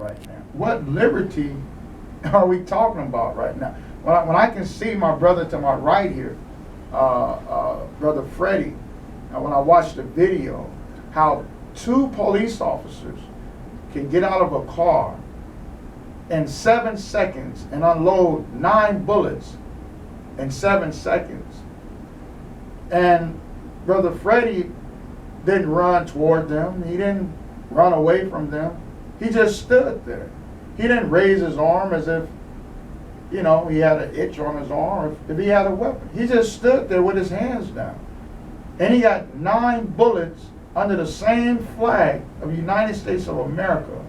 right now? What liberty are we talking about right now? When I can see my brother to my right here, Brother Freddie, and when I watch the video, how 2 police officers can get out of a car in 7 seconds and unload 9 bullets in 7 seconds. And Brother Freddie didn't run toward them. He didn't run away from them. He just stood there. He didn't raise his arm as if, he had an itch on his arm, if he had a weapon. He just stood there with his hands down. And he got 9 bullets under the same flag of the United States of America.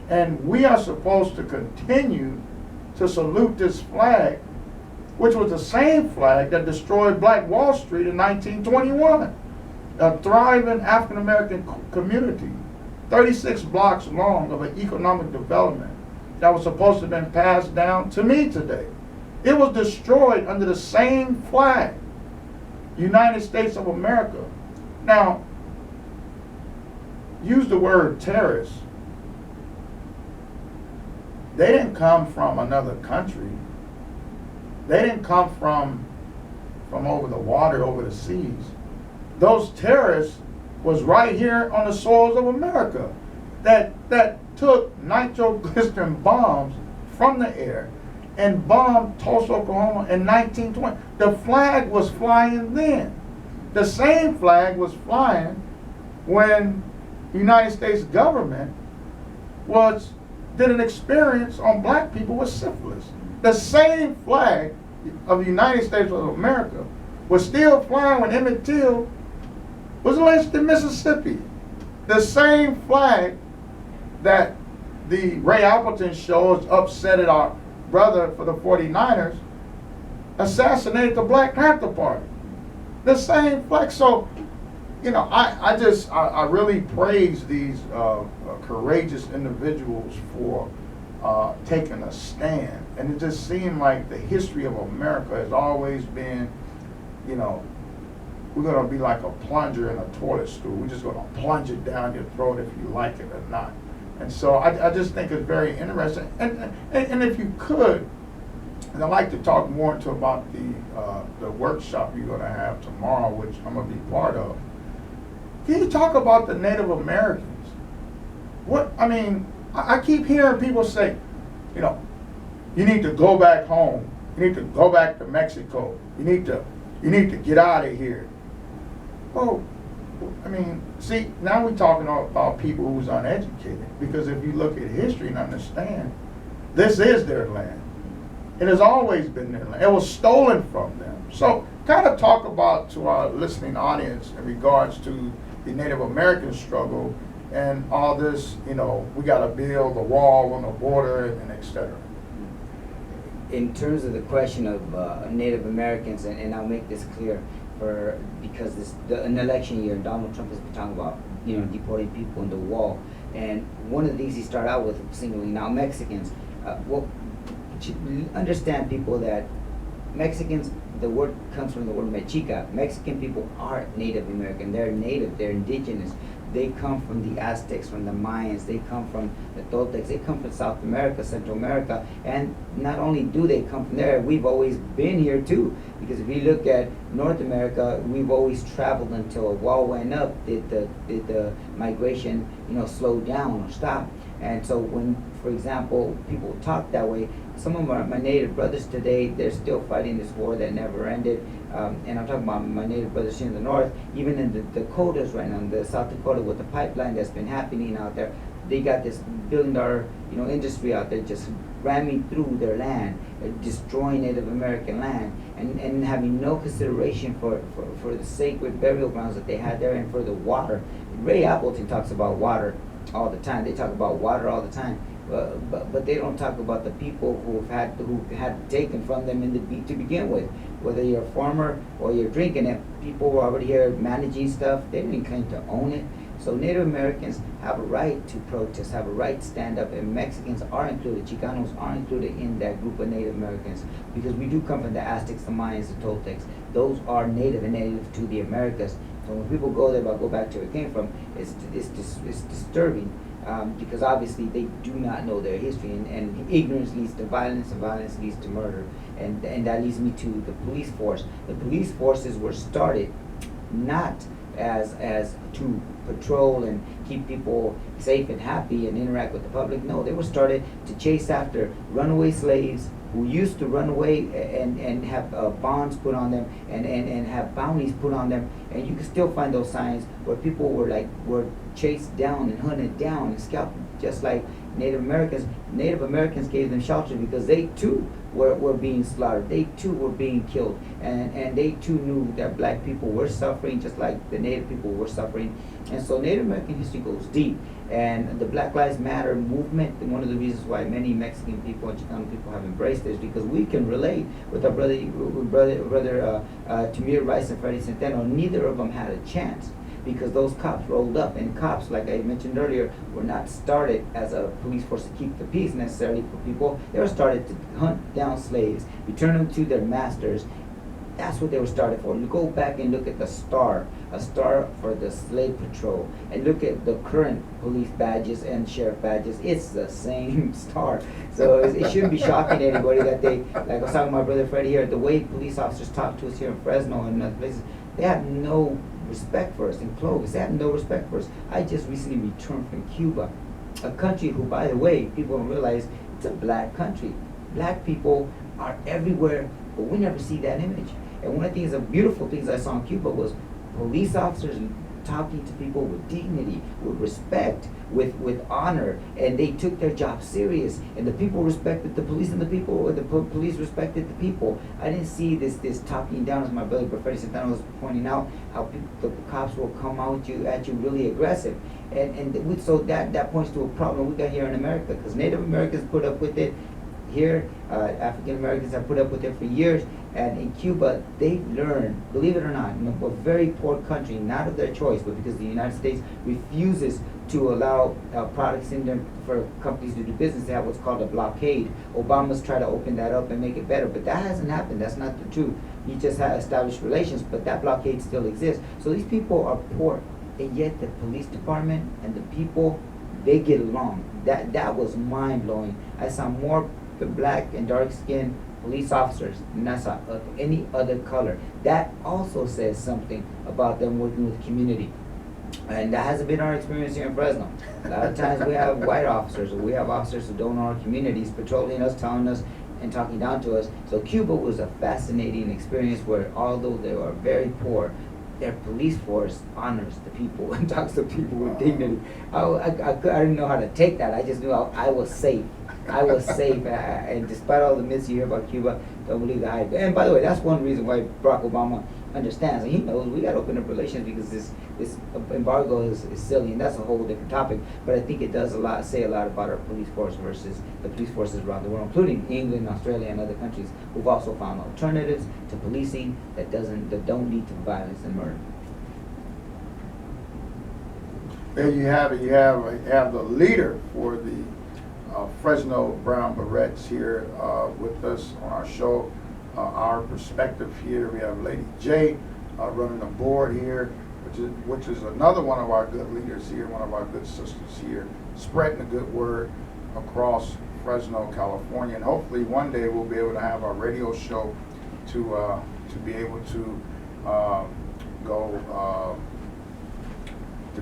And we are supposed to continue to salute this flag, which was the same flag that destroyed Black Wall Street in 1921. A thriving African American community, 36 blocks long of an economic development that was supposed to have been passed down to me today. It was destroyed under the same flag, United States of America. Now, use the word terrorist. They didn't come from another country. They didn't come from over the water, over the seas. Those terrorists was right here on the soils of America that took nitroglycerin bombs from the air and bombed Tulsa, Oklahoma in 1920. The flag was flying then. The same flag was flying when the United States government did an experience on black people with syphilis. The same flag of the United States of America was still flying when Emmett Till was lynched in Mississippi. The same flag that the Ray Appleton shows upset at our brother for the 49ers assassinated the Black Panther Party. The same flag. So, I really praise these courageous individuals for taking a stand. And it just seemed like the history of America has always been, we're going to be like a plunger in a toilet stool. We're just going to plunge it down your throat if you like it or not. And so I just think it's very interesting. And if you could, and I'd like to talk more about the workshop you're going to have tomorrow, which I'm going to be part of. Can you talk about the Native Americans? I keep hearing people say, you need to go back home. You need to go back to Mexico. You need to get out of here. Oh, see, now we're talking about people who's uneducated, because if you look at history and understand, this is their land. It has always been their land. It was stolen from them. So kind of talk about to our listening audience in regards to the Native American struggle and all this, we got to build a wall on the border and et cetera. In terms of the question of Native Americans, and I'll make this clear, because an election year, Donald Trump has been talking about deporting people in the wall, and one of the things he started out with singling out Mexicans. Understand, people, that Mexicans, the word comes from the word Mexica. Mexican people are Native American. They're native. They're indigenous. They come from the Aztecs, from the Mayans. They come from the Toltecs. They come from South America, Central America. And not only do they come from there, we've always been here too. Because if you look at North America, we've always traveled until a wall went up. Did the migration, slow down or stop? And so when, for example, people talk that way, some of my native brothers today, they're still fighting this war that never ended. And I'm talking about my native brothers here in the north, even in the Dakotas right now, in the South Dakota, with the pipeline that's been happening out there. They got this billion-dollar, industry out there just ramming through their land, destroying Native American land, and having no consideration for the sacred burial grounds that they had there, and for the water. Ray Appleton talks about water all the time. They talk about water all the time. But they don't talk about the people who had taken from them to begin with. Whether you're a farmer or you're drinking it, people were already here managing stuff. They didn't claim to own it. So Native Americans have a right to protest, have a right to stand up, and Mexicans are included. Chicanos are included in that group of Native Americans, because we do come from the Aztecs, the Mayans, the Toltecs. Those are native and native to the Americas. So when people go there, but go back to where it came from, it's disturbing because obviously they do not know their history, and ignorance leads to violence, and violence leads to murder, and that leads me to the police force. The police forces were started not as to patrol and keep people safe and happy and interact with the public. No, they were started to chase after runaway slaves who used to run away and have bonds put on them and have bounties put on them. And you can still find those signs where people were chased down and hunted down and scalped, just like Native Americans. Native Americans gave them shelter because they too were being slaughtered. They too were being killed, and they too knew that black people were suffering just like the Native people were suffering. And so Native American history goes deep. And the Black Lives Matter movement, and one of the reasons why many Mexican people and Chicano people have embraced this, because we can relate with our brother Tamir Rice and Freddie Centeno. Neither of them had a chance, because those cops rolled up, and cops, like I mentioned earlier, were not started as a police force to keep the peace necessarily for people. They were started to hunt down slaves, return them to their masters. That's what they were started for. You go back and look at the star, a star for the slave patrol, and look at the current police badges and sheriff badges. It's the same star. So it shouldn't be shocking to anybody that they, like I was talking to my brother Freddie here, the way police officers talk to us here in Fresno and other places, they have no respect for us. In Clovis, they have no respect for us. I just recently returned from Cuba, a country who, by the way, people don't realize, it's a black country. Black people are everywhere, but we never see that image. And one of the beautiful things I saw in Cuba was police officers talking to people with dignity, with respect, with honor, and they took their job serious. And the people respected the police, and the police respected the people. I didn't see this talking down, as my brother Professor Santana was pointing out, how the cops will come out at you really aggressive. So that points to a problem we got here in America, because Native Americans put up with it. Here, African Americans have put up with it for years, and in Cuba, they learned, believe it or not, in a very poor country, not of their choice, but because the United States refuses to allow products in them for companies to do business. They have what's called a blockade. Obama's tried to open that up and make it better, but that hasn't happened. That's not the truth. He just had established relations, but that blockade still exists. So these people are poor, and yet the police department and the people, they get along. That was mind-blowing. I saw more black and dark-skinned police officers than I saw of any other color. That also says something about them working with community. And that hasn't been our experience here in Fresno. A lot of times we have white officers, or we have officers who don't know our communities, patrolling us, telling us, and talking down to us. So Cuba was a fascinating experience where, although they were very poor, their police force honors the people and talks to people with dignity. I didn't know how to take that. I just knew I was safe. I was safe, and despite all the myths you hear about Cuba, don't believe the hype. And by the way, that's one reason why Barack Obama understands, and he knows we got to open up relations, because this embargo is silly, and that's a whole different topic. But I think it does say a lot about our police force versus the police forces around the world, including England, Australia, and other countries who've also found alternatives to policing that don't lead to violence and murder. There you have it. You have the leader for the Fresno Brown Berets here with us on our show. Our perspective here. We have Lady J running the board here, which is another one of our good leaders here, one of our good sisters here, spreading the good word across Fresno, California, and hopefully one day we'll be able to have our radio show to be able to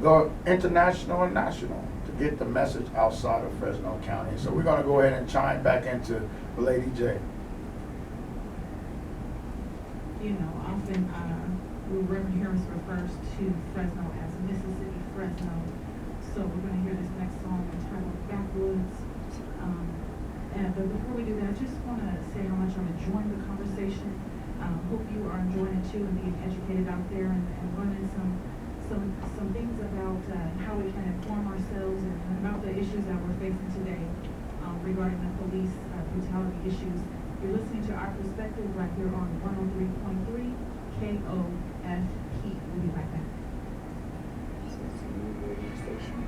go international and national, to get the message outside of Fresno County. So we're going to go ahead and chime back into Lady J. You know, often Reverend Harris refers to Fresno as Mississippi Fresno. So we're going to hear this next song entitled Backwoods. But before we do that, I just want to say how much I'm enjoying the conversation. Hope you are enjoying it too, and being educated out there, and learning some things about how we can inform ourselves and about the issues that we're facing today regarding the police brutality issues. You're listening to Our Perspective right here on 103.3 KOFP. We'll be right back. So it's a new radio station.